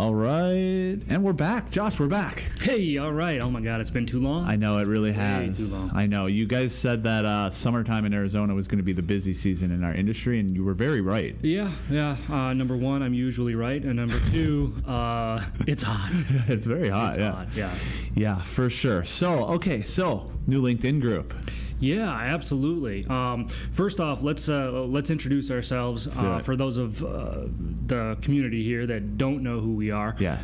All right. And we're back. Josh, we're back. Hey, all right. Oh, my God. It's been too long. I know. It really has. Way too long. I know. You guys said that summertime in Arizona was going to be the busy season in our industry, and you were very right. Yeah. Number one, I'm usually right. And number two, it's hot. It's very hot. It's hot, yeah. Yeah, for sure. So, new LinkedIn group. Yeah, absolutely. First off, let's introduce ourselves for those of the community here that don't know who we are. Yeah.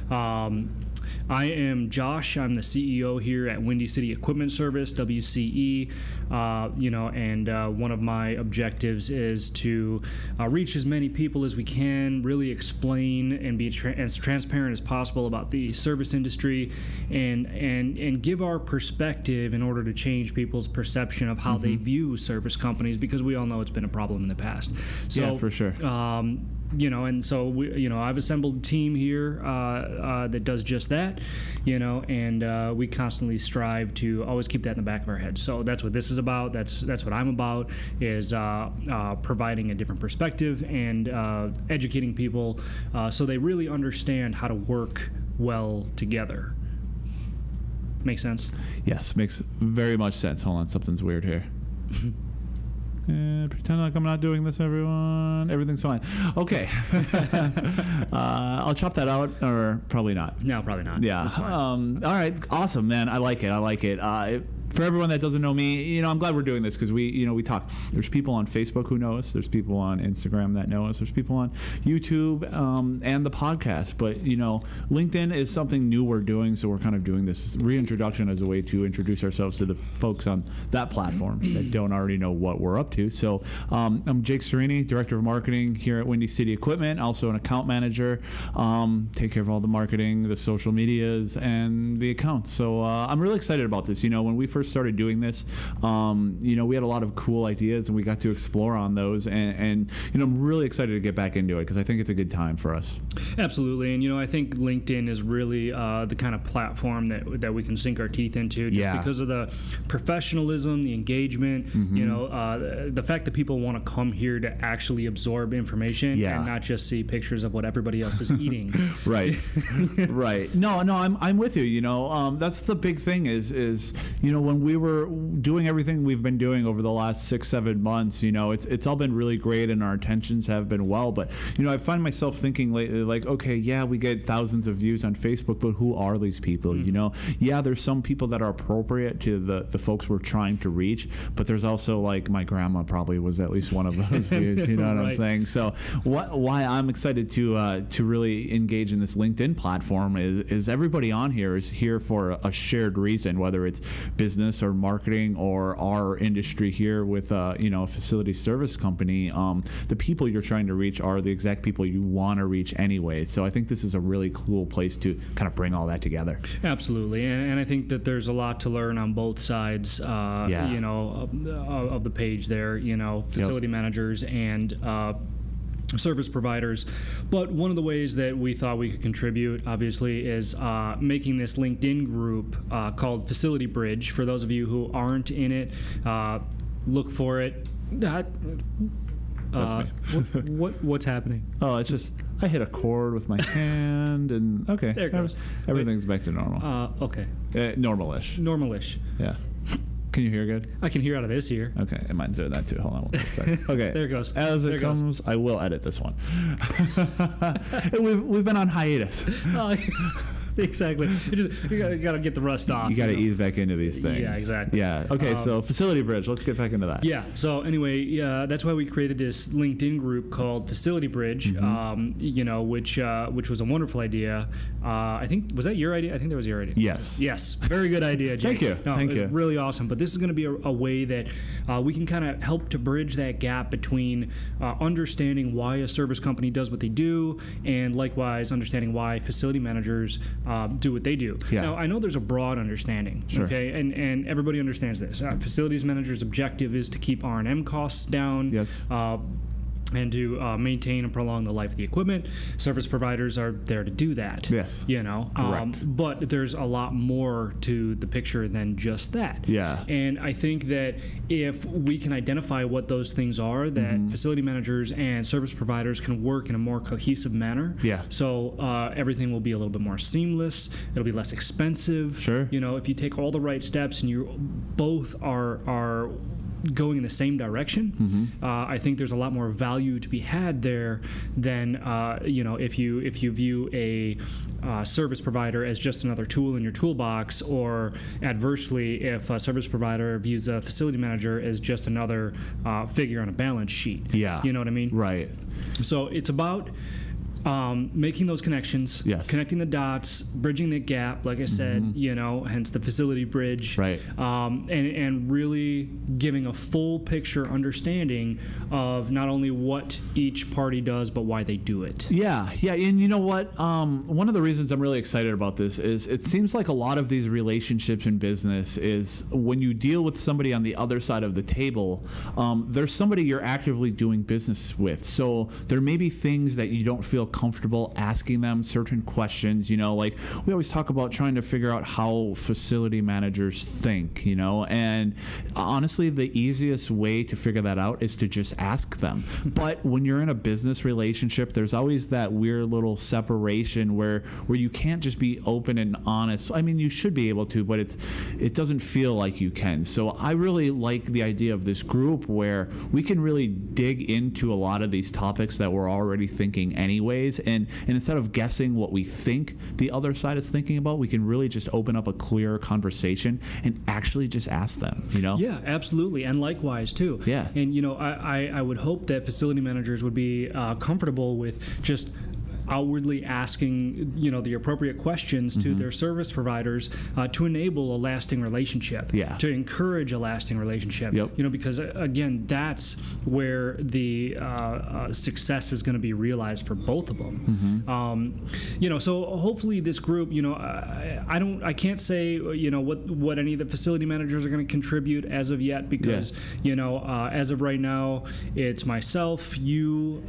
I am Josh. I'm the CEO here at Windy City Equipment Service, WCE. And one of my objectives is to reach as many people as we can, really explain and be as transparent as possible about the service industry, and give our perspective in order to change people's perception of how they view service companies, because we all know it's been a problem in the past. So, yeah, for sure. And so I've assembled a team here that does just that, and we constantly strive to always keep that in the back of our heads. So that's what this is about. That's what I'm about, is providing a different perspective and educating people so they really understand how to work well together. Make sense? Yes, makes very much sense. Hold on, something's weird here. And pretend like I'm not doing this, everyone. Everything's fine. Okay. I'll chop that out, or probably not. No, probably not. Yeah. That's fine. All right. Awesome, man. I like it. For everyone that doesn't know me, I'm glad we're doing this because we talk. There's people on Facebook who know us. There's people on Instagram that know us. There's people on YouTube and the podcast. But, LinkedIn is something new we're doing, so we're kind of doing this reintroduction as a way to introduce ourselves to the folks on that platform that don't already know what we're up to. So I'm Jake Serini, Director of Marketing here at Windy City Equipment, also an account manager. Take care of all the marketing, the social medias, and the accounts. So I'm really excited about this. When we first started doing this, we had a lot of cool ideas and we got to explore on those, and I'm really excited to get back into it because I think it's a good time for us. Absolutely. And I think LinkedIn is really the kind of platform that we can sink our teeth into, just because of the professionalism, the engagement, the fact that people want to come here to actually absorb information and not just see pictures of what everybody else is eating. Right. No, I'm with you. That's the big thing is when we were doing everything we've been doing over the last 6-7 months, it's all been really great and our intentions have been well. But, I find myself thinking lately, like, okay, yeah, we get thousands of views on Facebook, but who are these people? Yeah, there's some people that are appropriate to the folks we're trying to reach, but there's also, like, my grandma probably was at least one of those views, you know what I'm saying? So why I'm excited to really engage in this LinkedIn platform is everybody on here is here for a shared reason, whether it's business or marketing or our industry here with a facility service company. The people you're trying to reach are the exact people you want to reach anyway. So I think this is a really cool place to kind of bring all that together. Absolutely, and I think that there's a lot to learn on both sides. Of the page there. Facility managers and service providers. But one of the ways that we thought we could contribute, obviously, is making this LinkedIn group called Facility Bridge. For those of you who aren't in it, look for it. What's happening? Oh, it's just I hit a chord with my hand, and okay, there it goes. Everything's back to normal. Okay. Normalish. Yeah. Can you hear good? I can hear out of this ear. Okay, and mine's doing that too. Hold on one second. Okay. There it goes. As it comes, I will edit this one. We've been on hiatus. Exactly. You got to get the rust off. You got to ease back into these things. Yeah, exactly. Yeah. Okay, so Facility Bridge. Let's get back into that. Yeah. So anyway, that's why we created this LinkedIn group called Facility Bridge, which was a wonderful idea. I think, was that your idea? I think that was your idea. Yes. Yes. Very good idea, Jake. Thank you. Thank you. Really awesome. But this is going to be a way that we can kind of help to bridge that gap between understanding why a service company does what they do, and likewise understanding why facility managers do what they do. Yeah. Now, I know there's a broad understanding, okay, and everybody understands this. Facilities manager's objective is to keep R&M costs down. Yes. and to maintain and prolong the life of the equipment. Service providers are there to do that. Yes. Correct. But there's a lot more to the picture than just that. Yeah. And I think that if we can identify what those things are, that facility managers and service providers can work in a more cohesive manner. Yeah. So everything will be a little bit more seamless. It'll be less expensive. Sure. If you take all the right steps and you both are going in the same direction, I think there's a lot more value to be had there than if you view a service provider as just another tool in your toolbox, or adversely, if a service provider views a facility manager as just another figure on a balance sheet. Yeah. You know what I mean? Right. So it's about making those connections, yes, connecting the dots, bridging the gap, like I said, hence the facility bridge, right, and really giving a full picture understanding of not only what each party does, but why they do it. Yeah, and you know what? One of the reasons I'm really excited about this is it seems like a lot of these relationships in business is when you deal with somebody on the other side of the table, there's somebody you're actively doing business with. So there may be things that you don't feel comfortable asking them certain questions, like we always talk about trying to figure out how facility managers think, and honestly, the easiest way to figure that out is to just ask them. But when you're in a business relationship, there's always that weird little separation where you can't just be open and honest. I mean, you should be able to, but it doesn't feel like you can. So I really like the idea of this group where we can really dig into a lot of these topics that we're already thinking anyways. And instead of guessing what we think the other side is thinking about, we can really just open up a clear conversation and actually just ask them, Yeah, absolutely. And likewise, too. Yeah. And, I would hope that facility managers would be comfortable with just outwardly asking, the appropriate questions to their service providers to enable a lasting relationship, to encourage a lasting relationship. Yep. Because again, that's where the success is going to be realized for both of them. So hopefully this group, I can't say, what any of the facility managers are going to contribute as of yet, because, as of right now, it's myself, you,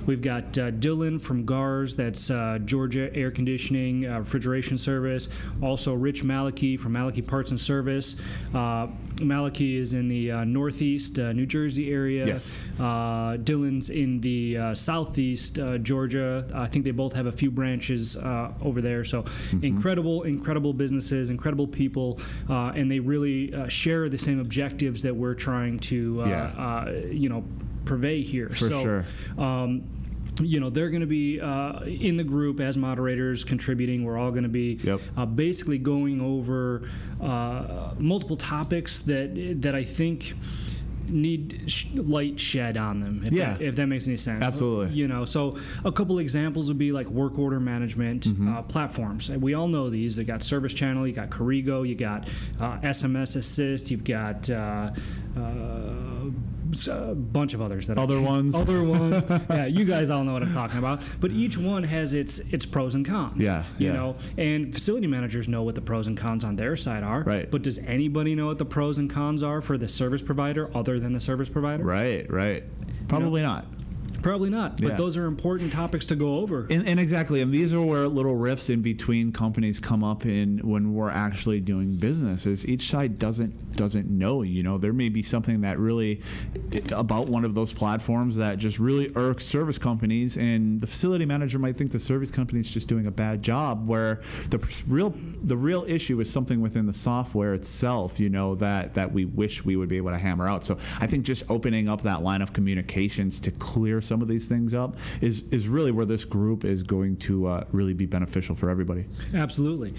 we've got Dylan from that's Georgia Air Conditioning, Refrigeration Service. Also, Rich Maliki from Maliki Parts and Service. Maliki is in the northeast New Jersey area. Yes. Dylan's in the southeast Georgia. I think they both have a few branches over there. So incredible businesses, incredible people, and they really share the same objectives that we're trying to, purvey here. For sure. They're going to be in the group as moderators contributing. We're all going to be basically going over multiple topics that I think need light shed on them, if that makes any sense. Absolutely. So a couple examples would be like work order management platforms. We all know these. They got Service Channel, you got Corrigo, you got SMS Assist, you've got a bunch of others. Other ones. Yeah, you guys all know what I'm talking about. But each one has its pros and cons. You know, and facility managers know what the pros and cons on their side are. Right. But does anybody know what the pros and cons are for the service provider other than the service provider? Right. Probably not. Probably not, but those are important topics to go over. And exactly, and these are where little rifts in between companies come up in when we're actually doing business. Is each side doesn't know. There may be something that really about one of those platforms that just really irks service companies, and the facility manager might think the service company is just doing a bad job. Where the real issue is something within the software itself. That we wish we would be able to hammer out. So I think just opening up that line of communications to clear some of these things up is really where this group is going to really be beneficial for everybody. Absolutely.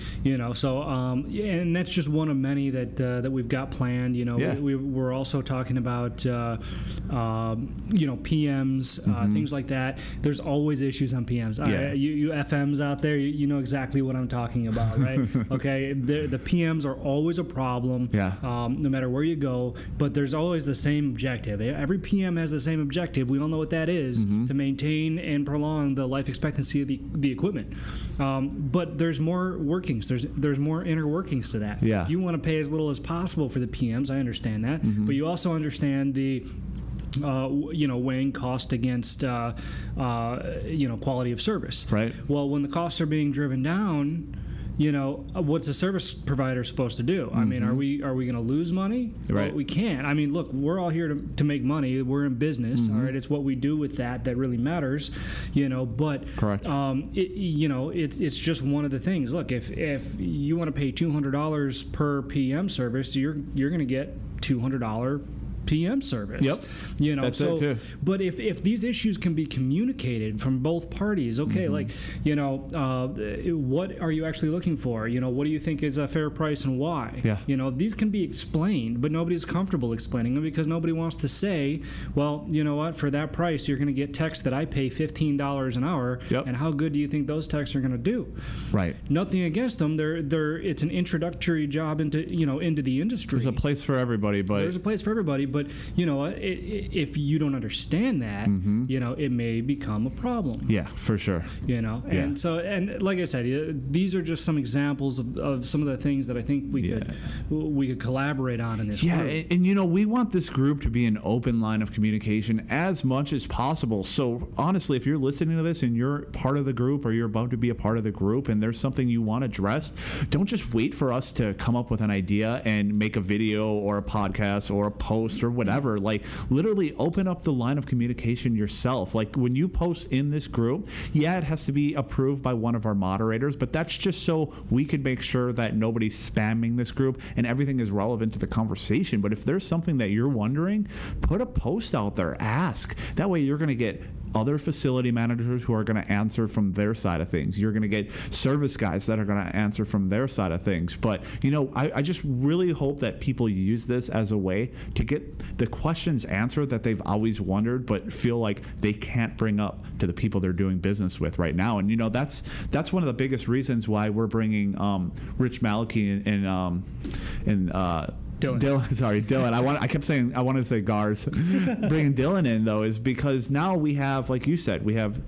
So and that's just one of many that we've got planned. We're also talking about PMs, things like that. There's always issues on PMs. You FMs out there, you know exactly what I'm talking about, right? Okay, the PMs are always a problem. No matter where you go, but there's always the same objective. Every PM has the same objective. We all know what that is. To maintain and prolong the life expectancy of the equipment. But there's more workings. There's more inner workings to that. You want to pay as little as possible for the PMs. I understand that. But you also understand the weighing cost against quality of service. Right. Well, when the costs are being driven down, what's a service provider supposed to do? I mean, are we going to lose money? Right. Well, we can't. I mean, look, we're all here to make money. We're in business. All right. It's what we do with that really matters. But Correct. It's just one of the things. Look, if you want to pay $200 per PM service, you're going to get $200 PM service. Yep. That's it too. But if these issues can be communicated from both parties, okay, what are you actually looking for? What do you think is a fair price and why? Yeah. These can be explained, but nobody's comfortable explaining them because nobody wants to say, well, you know what, for that price, you're going to get techs that I pay $15 an hour. Yep. And how good do you think those techs are going to do? Right. Nothing against them. It's an introductory job into the industry. There's a place for everybody, but there's a place for everybody. But if you don't understand that, it may become a problem. Yeah, for sure. And so, and like I said, these are just some examples of some of the things that I think we could collaborate on in this group. And we want this group to be an open line of communication as much as possible. So honestly, if you're listening to this and you're part of the group or you're about to be a part of the group and there's something you want addressed, don't just wait for us to come up with an idea and make a video or a podcast or a post or whatever. Like, literally open up the line of communication yourself. Like, when you post in this group, it has to be approved by one of our moderators, but that's just so we can make sure that nobody's spamming this group and everything is relevant to the conversation. But if there's something that you're wondering, put a post out there, ask. That way you're going to get other facility managers who are going to answer from their side of things. You're going to get service guys that are going to answer from their side of things. But, I just really hope that people use this as a way to get the questions answered that they've always wondered but feel like they can't bring up to the people they're doing business with right now. And, that's one of the biggest reasons why we're bringing Rich Malachy and Dylan. I kept saying I wanted to say Gars. Bringing Dylan in though is because now we have, like you said, we have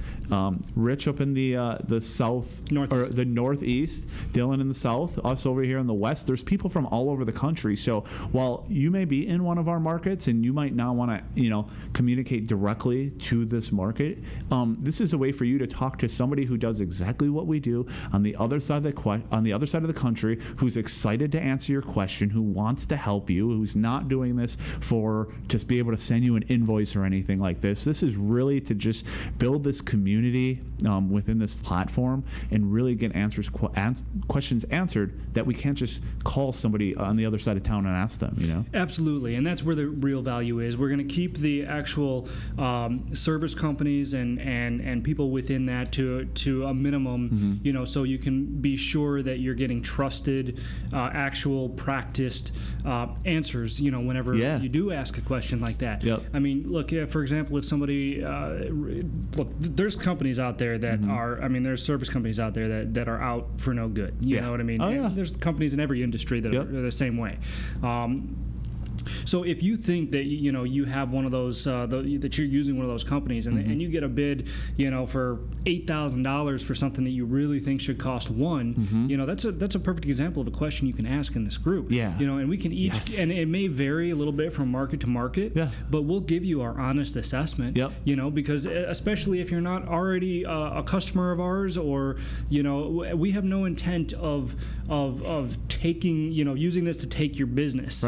Rich up in the south northeast. Or the northeast, Dylan in the south, us over here in the west. There's people from all over the country. So while you may be in one of our markets and you might not want to communicate directly to this market, this is a way for you to talk to somebody who does exactly what we do on the other side of the country, who's excited to answer your question, who wants to help you, who's not doing this for just be able to send you an invoice or anything like this. This is really to just build this community within this platform and really get questions answered that we can't just call somebody on the other side of town and ask them. Absolutely, and that's where the real value is. We're going to keep the actual service companies and people within that to a minimum, so you can be sure that you're getting trusted, actual practiced answers, whenever you do ask a question like that. Yep. I mean, look, for example, if somebody, there's companies out there that there's service companies out there that are out for no good. You know what I mean? Oh, yeah. There's companies in every industry that are the same way. So if you think that you have one of those that you're using one of those companies and you get a bid for $8,000 for something that you really think should cost $1, that's a perfect example of a question you can ask in this group. And we can each and it may vary a little bit from market to market, but we'll give you our honest assessment. Because especially if you're not already a customer of ours, or we have no intent of taking using this to take your business.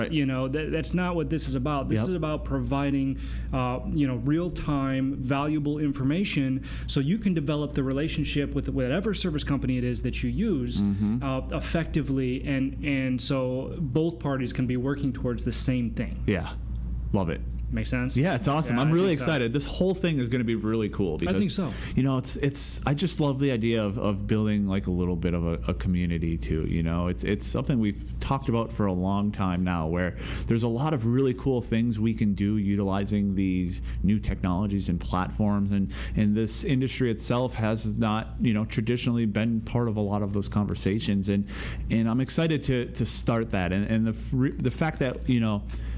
That's not what this is about. This is about providing, real-time, valuable information so you can develop the relationship with whatever service company it is that you use effectively, and so both parties can be working towards the same thing. Yeah, love it. Make sense? Yeah, it's awesome. Yeah, I'm really excited. So. This whole thing is going to be really cool. Because, I think so. It's. I just love the idea of building like a little bit of a community too. It's something we've talked about for a long time now, where there's a lot of really cool things we can do utilizing these new technologies and platforms, and this industry itself has not traditionally been part of a lot of those conversations, and I'm excited to start that, and the fact that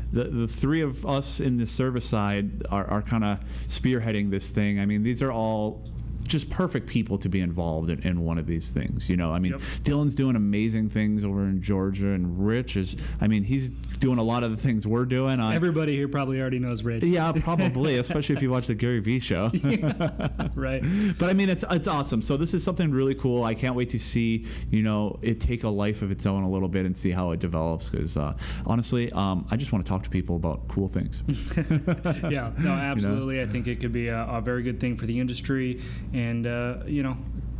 the three of us in the service side are kind of spearheading this thing. I mean, these are all just perfect people to be involved in one of these things. Dylan's doing amazing things over in Georgia, and Rich is, he's doing a lot of the things we're doing. Everybody here probably already knows Rich. Yeah, probably, especially if you watch the Gary Vee show. Yeah, right. But I mean, it's awesome. So this is something really cool. I can't wait to see, it take a life of its own a little bit and see how it develops. Because honestly, I just want to talk to people about cool things. Yeah, no, absolutely. I think it could be a very good thing for the industry, and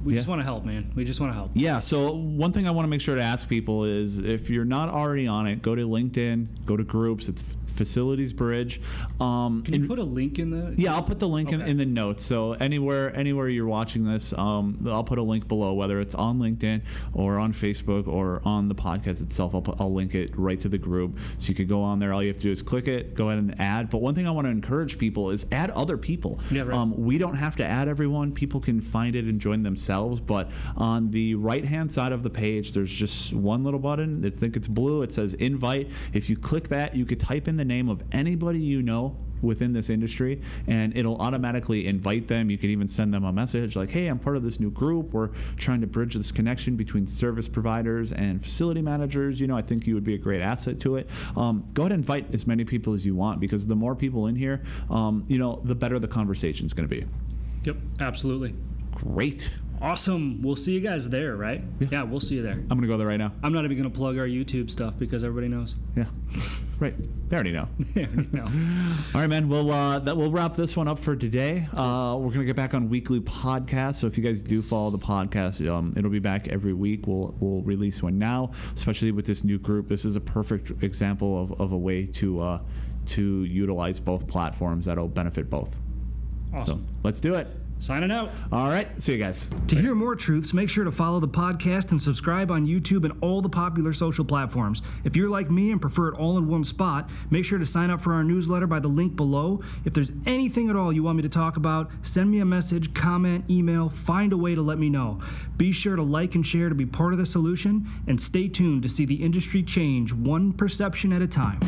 we just want to help, man. We just want to help. Yeah. So one thing I want to make sure to ask people is, if you're not already on it, go to LinkedIn, go to groups. It's Facilities Bridge. Can you put a link in the? Yeah, I'll put the link in the notes. So anywhere you're watching this, I'll put a link below, whether it's on LinkedIn or on Facebook or on the podcast itself. I'll link it right to the group, so you can go on there. All you have to do is click it, go ahead and add. But one thing I want to encourage people is add other people. Yeah, right. We don't have to add everyone. People can find it and join themselves. But on the right-hand side of the page, there's just one little button. I think it's blue. It says invite. If you click that, you could type in the name of anybody you know within this industry, and it'll automatically invite them. You can even send them a message like, hey, I'm part of this new group. We're trying to bridge this connection between service providers and facility managers. I think you would be a great asset to it. Go ahead and invite as many people as you want, because the more people in here, the better the conversation is going to be. Yep, absolutely. Great. Awesome. We'll see you guys there, right? Yeah, we'll see you there. I'm going to go there right now. I'm not even going to plug our YouTube stuff because everybody knows. Yeah. Right. They already know. They already know. All right, man. We'll wrap this one up for today. We're going to get back on weekly podcasts. So if you guys do follow the podcast, it'll be back every week. We'll release one now, especially with this new group. This is a perfect example of a way to utilize both platforms that'll benefit both. Awesome. So let's do it. Signing out. All right. See you guys. To hear more truths, make sure to follow the podcast and subscribe on YouTube and all the popular social platforms. If you're like me and prefer it all in one spot, make sure to sign up for our newsletter by the link below. If there's anything at all you want me to talk about, send me a message, comment, email, find a way to let me know. Be sure to like and share to be part of the solution, and stay tuned to see the industry change one perception at a time.